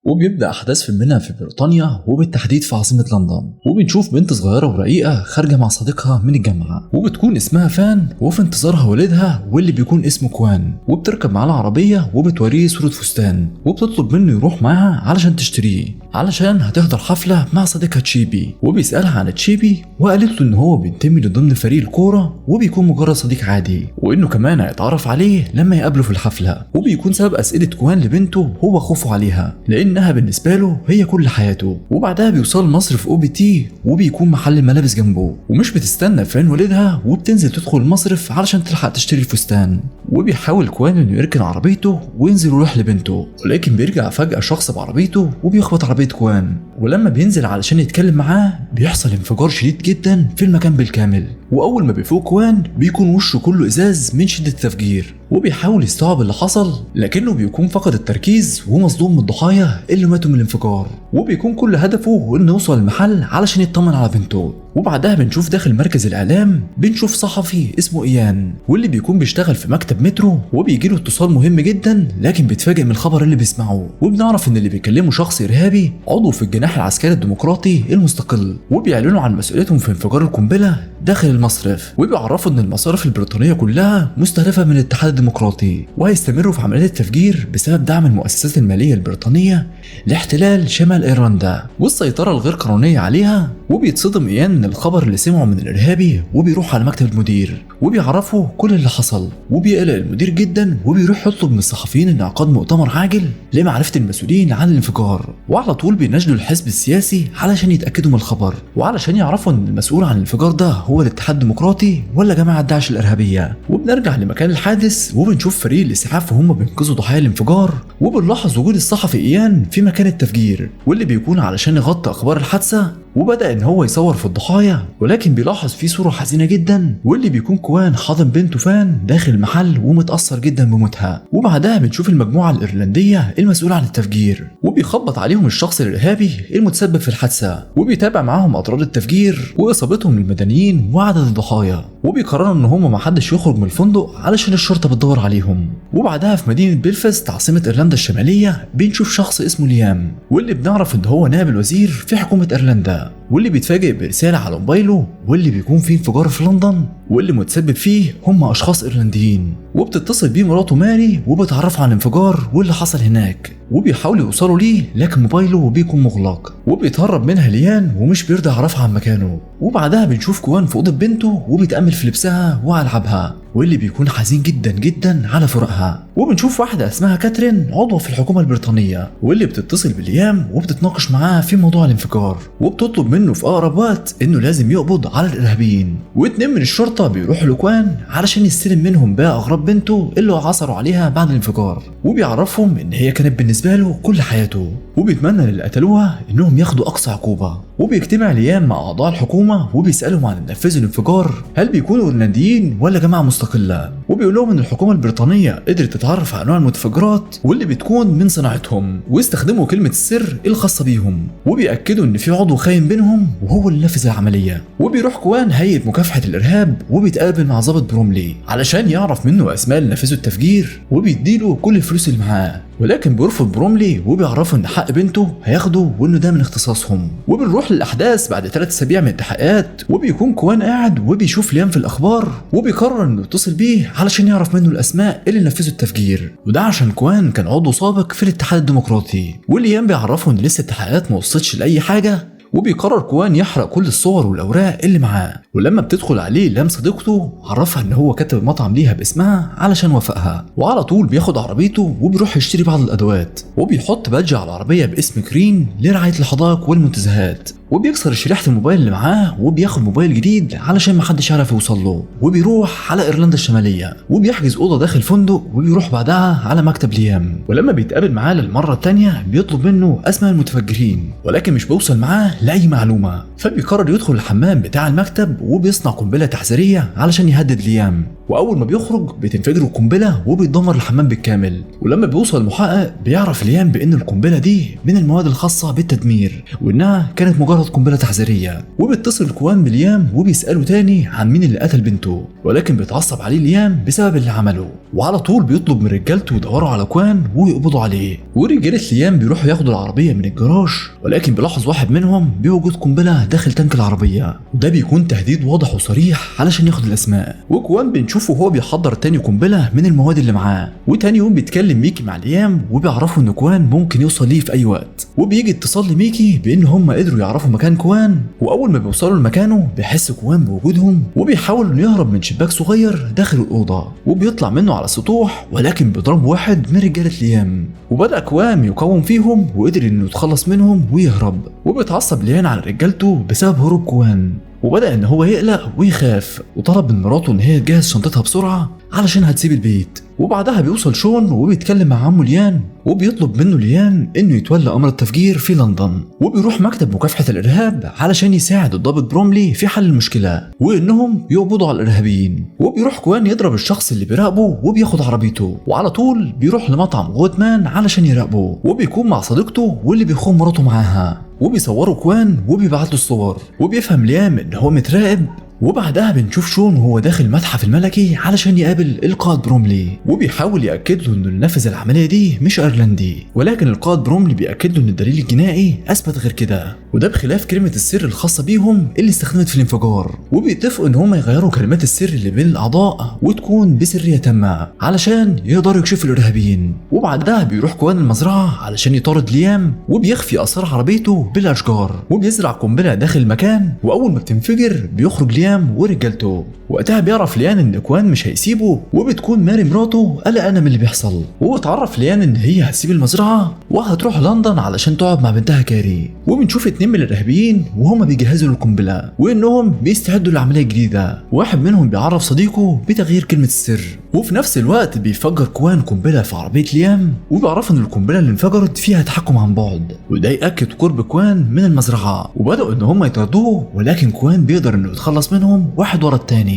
وبيبدأ أحداث فيلمنا في بريطانيا وبالتحديد في عاصمة لندن، وبنشوف بنت صغيرة ورقيقة خارجة مع صديقها من الجامعة، وبتكون اسمها فان وفي انتظارها والدها واللي بيكون اسمه كوان، وبتركب معاه العربية وبتوريه صورة فستان وبتطلب منه يروح معاها علشان تشتريه علشان هتحضر حفلة مع صديقها تشيبي، وبيسألها عن تشيبي وقالت له إن هو بينتمي لضمن فريق الكورة وبيكون مجرد صديق عادي، وإنه كمان هيتعرف عليه لما يقابله في الحفلة، وبيكون سبب أسئلة كوان لبنته هو خوفه عليها لأنها بالنسبة له هي كل حياته. وبعدها بيوصل مصر في OBT وبيكون محل الملابس جنبه، ومش بتستنى فان والدها وبتنزل تدخل المصرف علشان تلحق تشتري الفستان، وبيحاول كوان إنه يركن عربيته وينزل يروح لبنته، ولكن بيرجع فجأة شخص بعربيته وبيخبط عربية كوان، ولما بينزل علشان يتكلم معاه بيحصل انفجار شديد جدا في المكان بالكامل، وأول ما بيفوق كوان بيكون وشه كله إزاز من شدة التفجير، وبيحاول يستوعب اللي حصل لكنه بيكون فقد التركيز ومصدوم من الضحايا اللي ماتوا من الانفجار، وبيكون كل هدفه انه يوصل المحل علشان يطمن على بنته. وبعدها بنشوف داخل مركز الاعلام بنشوف صحفي اسمه ايان واللي بيكون بيشتغل في مكتب مترو، وبيجيله اتصال مهم جدا لكن بيتفاجئ من الخبر اللي بيسمعه، وبنعرف ان اللي بيكلمه شخص ارهابي عضو في الجناح العسكري الديمقراطي المستقل، وبيعلنوا عن مسؤوليتهم في انفجار القنبله داخل المصرف، وبيعرفوا ان المصارف البريطانيه كلها مستهدفه من الاتحاد الديمقراطي وهيستمروا في عمليات التفجير بسبب دعم المؤسسات الماليه البريطانيه لاحتلال شمال ايرلندا والسيطره الغير قانونيه عليها. وبيتصدم ايان من الخبر اللي سمعه من الارهابي وبيروح على مكتب المدير وبيعرفوا كل اللي حصل، وبيقلق المدير جدا وبيروح يطلب من الصحفيين انعقاد مؤتمر عاجل لمعرفه المسؤولين عن الانفجار، وعلى طول بيناشدوا الحزب السياسي علشان يتاكدوا من الخبر وعلشان يعرفوا ان المسؤول عن الانفجار ده هو الاتحاد الديمقراطي ولا جماعه داعش الارهابيه. وبنرجع لمكان الحادث وبنشوف فريق الاسعاف وهم بينقذوا ضحايا الانفجار، وبنلاحظ وجود الصحفي ايان في مكان التفجير واللي بيكون علشان يغطي اخبار الحادثه، وبدأ ان هو يصور في الضحايا ولكن بيلاحظ فيه صورة حزينة جدا واللي بيكون كوان حاضن بنته فان داخل المحل ومتأثر جدا بموتها. وبعدها بنشوف المجموعة الإيرلندية المسؤولة عن التفجير وبيخبط عليهم الشخص الإرهابي المتسبب في الحادثة، وبيتابع معاهم أضرار التفجير وإصابتهم للمدنيين وعدد الضحايا، وبيقرروا ان هم محدش يخرج من الفندق علشان الشرطة بتدور عليهم. وبعدها في مدينة بيلفاست عاصمة إيرلندا الشمالية بنشوف شخص اسمه ليام واللي بنعرف ان هو نائب الوزير في حكومة إيرلندا، واللي بيتفاجئ برسالة على موبايله واللي بيكون فيه انفجار في لندن واللي متسبب فيه هم أشخاص إيرلنديين، وبتتصل بيه مراته ماري وبتعرفه عن الانفجار واللي حصل هناك، وبيحاولوا يوصلوا ليه لكن موبايله بيكون مغلق، وبيتهرب منها ليان ومش بيرضى يعرفها عن مكانه. وبعدها بنشوف كوان في أوضة بنته وبيتأمل في لبسها وألعابها واللي بيكون حزين جدا جدا على فراقها. وبنشوف واحدة اسمها كاترين عضوة في الحكومة البريطانية واللي بتتصل بليام وبتتناقش معاه في موضوع الانفجار، وبتطلب منه في أقرب وقت إنه لازم يقبض على الإرهابيين. واتنين من الشرطة بيروحوا لكوان علشان يستلم منهم باقي أغراض بنته اللي عثروا عليها بعد الانفجار، وبيعرفهم إن هي كانت بالنسبة له كل حياته، وبيتمنى للي قتلوها إنهم ياخدوا أقصى عقوبة. وبيجتمع ليام مع أعضاء الحكومة وبيسألهم عن نفذوا الانفجار هل بيكونوا إيرلنديين ولا جماعة مستقلة، وبيقول لهم إن الحكومة البريطانية قدرت تتعرف على أنواع المتفجرات واللي بتكون من صناعتهم ويستخدموا كلمة السر الخاصة بيهم، وبيأكدوا إن في عضو خاين بينهم وهو اللي نفذ العملية. وبيروح كوان هيئة مكافحة الإرهاب وبيتقابل مع ضابط بروملي علشان يعرف منه أسماء اللي نفذوا التفجير وبيديله كل الفلوس اللي معاه، ولكن بيرفض بروملي وبيعرفوا ان حق بنته هياخده وانه ده من اختصاصهم. وبنروح للاحداث بعد 3 أسابيع من التحقيقات، وبيكون كوان قاعد وبيشوف ليام في الاخبار وبيقرر انه يتصل بيه علشان يعرف منه الاسماء اللي نفذوا التفجير، وده عشان كوان كان عضو سابق في الاتحاد الديمقراطي، وليام بيعرفه ان لسه التحقيقات ما وصلتش لاي حاجه. وبيقرر كوان يحرق كل الصور والاوراق اللي معاه، ولما بتدخل عليه لام صديقته عرفها ان هو كاتب المطعم ليها باسمها علشان وافقها، وعلى طول بياخد عربيته وبيروح يشتري بعض الادوات، وبيحط بادج على العربيه باسم كرين لرعايه الحدائق والمنتزهات، وبيكسر شريحه الموبايل اللي معاه وبياخد موبايل جديد علشان محدش يعرف يوصل له، وبيروح على ايرلندا الشماليه وبيحجز اوضه داخل فندق، وبيروح بعدها على مكتب ليام، ولما بيتقابل معاه للمره الثانيه بيطلب منه اسماء المتفجرين ولكن مش بيوصل معاه لاي معلومه، فبيقرر يدخل الحمام بتاع المكتب وبيصنع قنبله تحذيريه علشان يهدد ليام، واول ما بيخرج بتنفجر القنبله وبيتدمر الحمام بالكامل. ولما بيوصل المحقق بيعرف ليام بان القنبله دي من المواد الخاصه بالتدمير وانها كانت مجرد قنبله تحذيريه. وبيتصل كوان بليام وبيساله تاني عن مين اللي قتل بنته، ولكن بيتعصب عليه ليام بسبب اللي عمله، وعلى طول بيطلب من رجالته يدوروا على كوان ويقبضوا عليه. ورجاله ليام بيروحوا ياخدوا العربيه من الجراج، ولكن بيلاحظ واحد منهم بوجود قنبله داخل تانك العربيه، وده بيكون تهديد واضح وصريح علشان ياخد الاسماء. وكوان بنشوفه وهو بيحضر تاني قنبله من المواد اللي معاه. وتاني يوم بيتكلم ميكي مع ليام وبيعرفوا ان كوان ممكن يوصل ليه في اي وقت. وبيجي اتصال لميكي بان هم قدروا يعرفوا مكان كوان، واول ما بيوصلوا لمكانه بيحس كوان بوجودهم وبيحاول انه يهرب من شباك صغير داخل الاوضه، وبيطلع منه على السطوح ولكن بيضرب واحد من رجاله ليام. وبدا كوان يقاوم فيهم وقدر انه يتخلص منهم ويهرب. وبيتعصب ليان على رجالته بسبب هروب كوان، وبدأ ان هو يقلق ويخاف، وطلب من مراته ان هي تجهز شنطتها بسرعة علشان هتسيب البيت. وبعدها بيوصل شون وبيتكلم مع عمه ليان، وبيطلب منه ليان انه يتولى امر التفجير في لندن. وبيروح مكتب مكافحة الارهاب علشان يساعد الضابط بروملي في حل المشكلة وانهم يقبضوا على الارهابيين. وبيروح كوان يضرب الشخص اللي بيراقبه وبياخد عربيته، وعلى طول بيروح لمطعم غوتمان علشان يراقبه، وبيكون مع صديقته واللي بيخون مراته معاها. وبيصوروا كوان وبيبعت له الصور، وبيفهم ليام ان هو متراقب. وبعدها بنشوف شون وهو داخل المتحف الملكي علشان يقابل القائد بروملي، وبيحاول يأكد له انه اللي نفذ العملية دي مش ايرلندي، ولكن القائد بروملي بيأكد له ان الدليل الجنائي اثبت غير كده، وده بخلاف كلمة السر الخاصة بيهم اللي استخدمت في الانفجار. وبيتفقوا ان هم يغيروا كلمات السر اللي بين الاعضاء وتكون بسرية تامة علشان يقدروا يكشفوا الارهابيين. وبعدها بيروح كوان المزرعة علشان يطارد ليام، وبيخفي اثار عربيته بالاشجار، وبيزرع قنبلة داخل المكان، واول ما بتنفجر بيخرج ليام ورجالته. وقتها بيعرف ليان ان كوان مش هيسيبه، وبتكون ماري مراته قلقانه من اللي بيحصل. وبتعرف ليان ان هي هتسيب المزرعه وهتروح لندن علشان تقعد مع بنتها كاري. وبنشوف اتنين من الارهابيين وهما بيجهزوا للقنبله وانهم بيستعدوا لعمليه جديده. واحد منهم بيعرف صديقه بتغيير كلمه السر، وفي نفس الوقت بيفجر كوان قنبله في عربيه ليام، وبيعرفوا ان القنبله اللي انفجرت فيها تحكم عن بعد، وده ياكد قرب كوان من المزرعه. وبداوا ان هما يطاردوه، ولكن كوان بيقدر انه يتخلص منهم واحد ورا التاني،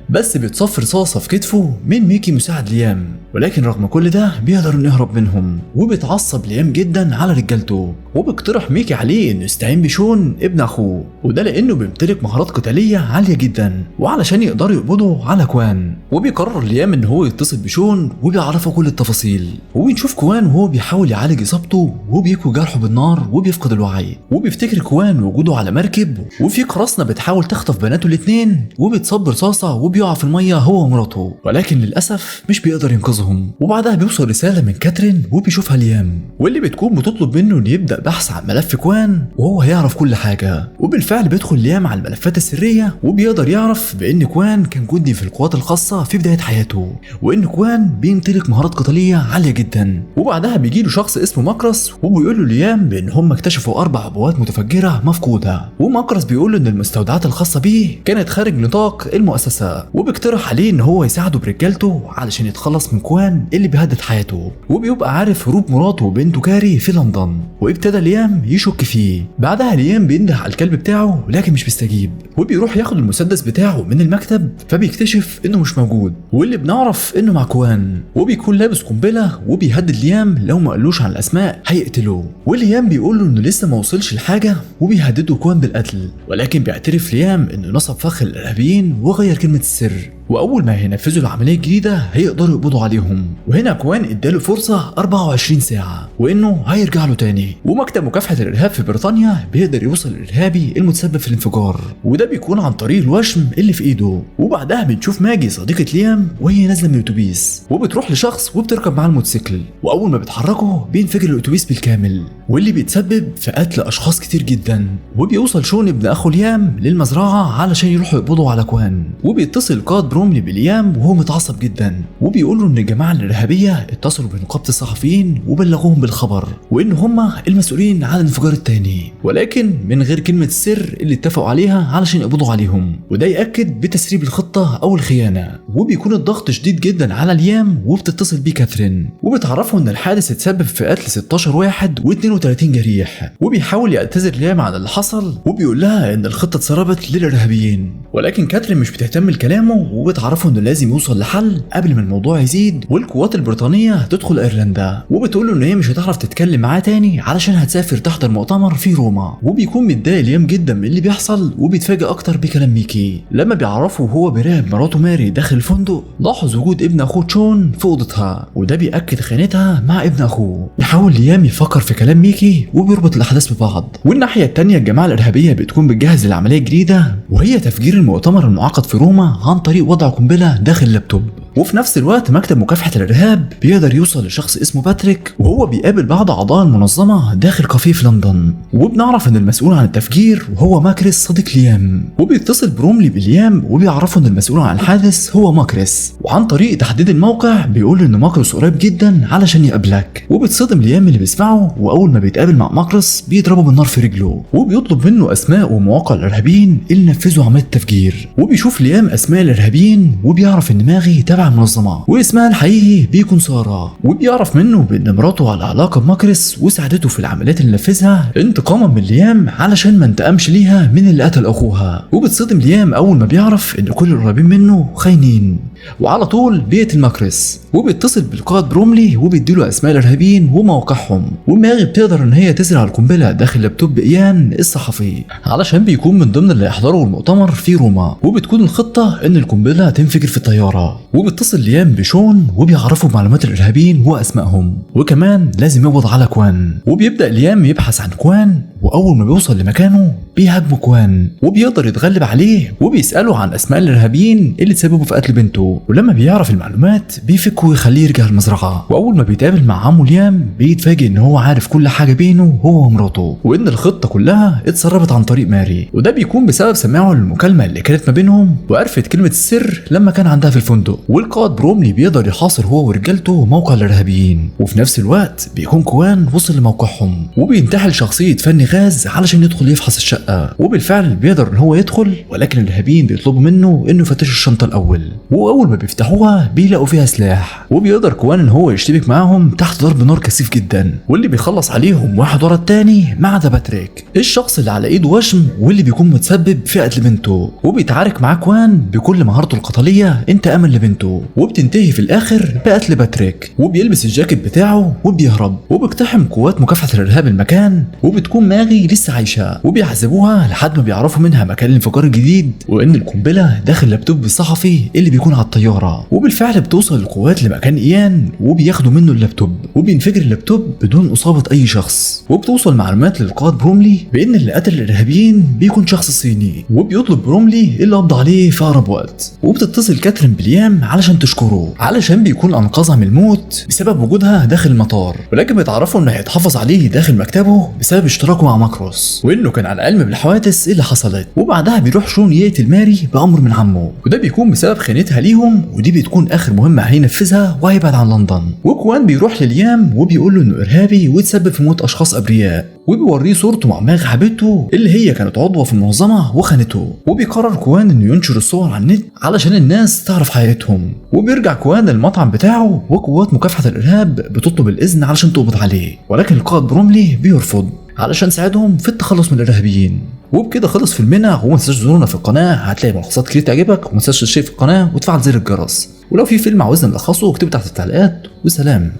بس بيتصفر رصاصه في كتفه من ميكي مساعد ليام، ولكن رغم كل ده بيقدر انه يهرب منهم. وبيتعصب ليام جدا على رجالته، وبيقترح ميكي عليه انه يستعين بشون ابن اخوه، وده لانه بيمتلك مهارات قتاليه عاليه جدا وعلشان يقدروا يقبضوا على كوان. وبيقرر ليام ان هو يتصل بشون وبيعرفه كل التفاصيل. وبنشوف كوان وهو بيحاول يعالج اصابته وبيكوي جرحه بالنار وبيفقد الوعي. وبيفتكر كوان وجوده على مركب وفي قراصنه بتحاول تخطف بناته الاثنين، وبيتصب رصاصه وبيقع في الميه هو ومراته، ولكن للاسف مش بيقدر ينقذهم. وبعدها بيوصل رساله من كاترين وبيشوفها ليام، واللي بتكون بتطلب منه انه يبدا بحث عن ملف كوان وهو هيعرف كل حاجه. وبالفعل بيدخل ليام على الملفات السريه، وبيقدر يعرف بان كوان كان جندي في القوات الخاصه في بدايه حياته، وان كوان بيمتلك مهارات قتاليه عاليه جدا. وبعدها بيجي له شخص اسمه ماكرس وبيقول له ليام بان هم اكتشفوا 4 عبوات متفجره مفقوده، وماكرس بيقول له ان المستودعات الخاصه بيه كانت خارج نطاق المؤسسه، وبيقترح عليه ان هو يساعده برجالته علشان يتخلص من كوان اللي بيهدد حياته. وبيبقى عارف هروب مراته وبنته كاري في لندن، وابتدى ليام يشك فيه. بعدها ليام بينده على الكلب بتاعه لكن مش بيستجيب، وبيروح ياخد المسدس بتاعه من المكتب، فبيكتشف انه مش موجود، واللي بنعرف انه مع كوان. وبيكون لابس قنبله وبيهدد ليام لو ما قالوش عن الاسماء هيقتله. وليام بيقول له انه لسه ما وصلش لحاجه، وبيهدده كوان بالقتل، ولكن بيعترف ليام انه نصب فخ الارهابيين وغير كلمه السر، واول ما هينفذوا العمليه الجديده هيقدروا يقبضوا عليهم. وهنا كوان اداله فرصه 24 ساعه وانه هيرجع له تاني. ومكتب مكافحه الارهاب في بريطانيا بيقدر يوصل للارهابي المتسبب في الانفجار، وده بيكون عن طريق الوشم اللي في ايده. وبعدها بنشوف ماجي صديقه ليام وهي نازله من الاتوبيس، وبتروح لشخص وبتركب معاه الموتوسيكل، واول ما بيتحركوا بينفجر الاتوبيس بالكامل، واللي بيتسبب في قتل اشخاص كتير جدا. وبيوصل شون ابن اخو ليام للمزرعه علشان يروحوا يقبضوا على كوان، وبيتصل قائد بروملي بليام وهو متعصب جدا، وبيقول له ان الجماعه الارهابيه اتصلوا بنقابه الصحفيين وبلغوهم بالخبر، وان هم المسؤولين عن الانفجار الثاني، ولكن من غير كلمه السر اللي اتفقوا عليها علشان يقبضوا عليهم، وده ياكد بتسريب الخطه او الخيانه. وبيكون الضغط شديد جدا على ليام، وبتتصل بيه كاثرين وبتعرفه ان الحادث اتسبب في قتل 16 واحد و32 جريح. وبيحاول يعتذر ليام عن اللي حصل، وبيقول لها ان الخطه اتسربت للارهابيين، ولكن كاثرين مش بتهتم لكلامه وبتعرفه انه لازم يوصل لحل قبل ما الموضوع يزيد والقوات البريطانيه تدخل ايرلندا، وبتقول له ان هي مش هتعرف تتكلم معاه تاني علشان هتسافر تحضر مؤتمر في روما. وبيكون متضايق ليام جدا من اللي بيحصل، وبيتفاجئ اكتر بكلام ميكي لما بيعرفه وهو بيراقب مراته ماري داخل الفندق لاحظ وجود ابن اخوه تشون في اوضتها، وده بيأكد خيانتها مع ابن اخوه. يحاول ليام يفكر في كلام ميكي وبيربط الاحداث ببعض. والناحيه الثانيه الجماعه الارهابيه بتكون بتجهز للعمليه الجديده، وهي تفجير المؤتمر المعقد في روما عن طريق وضع قنبله داخل اللابتوب. وفي نفس الوقت مكتب مكافحه الارهاب بيقدر يوصل لشخص اسمه باتريك، وهو بيقابل بعض اعضاء المنظمه داخل كافيه في لندن، وبنعرف ان المسؤول عن التفجير وهو ماكريس صديق ليام. وبيتصل بروملي بليام وبيعرفه ان المسؤول عن الحادث هو ماكريس، وعن طريق تحديد الموقع بيقول ان ماكريس قريب جدا علشان يقابلك. وبتصدم ليام اللي بيسمعه، واول ما بيتقابل مع ماكريس بيضربه بالنار في رجله، وبيطلب منه اسماء ومواقع الارهابيين اللي نفذوا عمليه التفجير. وبيشوف ليام اسماء الارهابيين وبيعرف ان ماغي تبع المنظمه واسمها الحقيقي بيكون ساره، وبيعرف منه بان مراته على علاقه بماكريس وساعدته في العمليات اللي نفذها انتقاما من ليام علشان ما انتقمش ليها من اللي قتل اخوها. وبتصدم ليام اول ما بيعرف ان كل القريبين منه خاينين، وعلى طول بيقتل ماكريس. وبيتصل بالقائد بروملي وبيديله اسماء الارهابيين ومواقعهم. وماغي بتقدر ان هي تزرع القنبله داخل لابتوب ايان الصحفي علشان بيكون من ضمن اللي يحضروا المؤتمر في روما. وبتكون الخطه ان القنبله تنفجر في الطياره. وبيتصل ليام بشون وبيعرفوا معلومات الارهابيين واسمائهم، وكمان لازم يقبض على كوان. وبيبدا ليام يبحث عن كوان، واول ما بيوصل لمكانه بيهاجمه كوان وبيقدر يتغلب عليه، وبيساله عن اسماء الارهابيين اللي تسببوا في قتل بنته. ولما بيعرف المعلومات بيفكه ويخليه يرجع المزرعه. واول ما بيتقابل مع عمه ليام بيتفاجئ ان هو عارف كل حاجه بينه هو ومراته، وان الخطه كلها اتسربت عن طريق ماري، وده بيكون بسبب سماعه للمكالمه اللي كانت ما بينهم، وعرفت كلمه السر لما كان عندها في الفندق. والقائد بروملي بيقدر يحاصر هو ورجالته موقع الارهابيين، وفي نفس الوقت بيكون كوان وصل لموقعهم وبينتحل شخصيه فني غاز علشان يدخل يفحص الشقه. وبالفعل بيقدر ان هو يدخل، ولكن الارهابيين بيطلبوا منه انه يفتشوا الشنطه الاول. واول ما بيفتحوها بيلاقوا فيها سلاح، وبيقدر كوان ان هو يشتبك معاهم تحت ضرب نار كثيف جدا، واللي بيخلص عليهم واحد ورا التاني ما عدا باتريك الشخص اللي على ايده وشم واللي بيكون متسبب في قتل بنته. وبيتعارك مع كوان بكل مهارته القتاليه انتقاما لبنته، وبتنتهي في الاخر بقتل باتريك. وبيلبس الجاكيت بتاعه وبيهرب، وبيقتحم قوات مكافحه الارهاب المكان، وبتكون ماغي لسه عايشه، وبيعذبوها لحد ما بيعرفوا منها مكان الانفجار الجديد وان القنبله داخل لابتوب الصحفي اللي بيكون على الطياره. وبالفعل بتوصل القوات لمكان ايان وبياخدوا منه اللابتوب، وبينفجر اللابتوب بدون اصابه اي شخص. وبتوصل معلومات للقائد بروملي بان اللي قتل الارهابيين بيكون شخص صيني، وبيطلب بروملي اللي قبض عليه في اقرب وقت. وبتتصل كاترين بليام علشان تشكره علشان بيكون انقذها من الموت بسبب وجودها داخل المطار، ولكن بيتعرفوا انه هيتحافظ عليه داخل مكتبه بسبب اشتراكه مع ماكروس، وانه كان على علم بالحوادث اللي حصلت. وبعدها بيروح شون يقتل ماري بامر من عمه، وده بيكون بسبب خيانتها ليهم، ودي بتكون اخر مهمه هينفذها وهيبعد عن لندن. وكوان بيروح لليام وبيقول له انه ارهابي وتسبب في موت اشخاص ابرياء، وبيوريه صورته مع ماغ حبيبته اللي هي كانت عضوه في المنظمه وخانته. وبيقرر كوان انه ينشر الصور على النت علشان الناس تعرف حقيقتهم. وبيرجع كوان للمطعم بتاعه، وقوات مكافحه الارهاب بتطلب الاذن علشان تقبض عليه، ولكن القائد بروملي بيرفض علشان ساعدهم في التخلص من الارهابيين. وبكده خلص فيلمنا، وما تنساش تزورنا في القناه، هتلاقي ملخصات كتير تعجبك، وما تنساش تشترك في القناه وتفعل زر الجرس. ولو في فيلم عاوزنا نلخصه اكتبه تحت التعليقات، وسلام.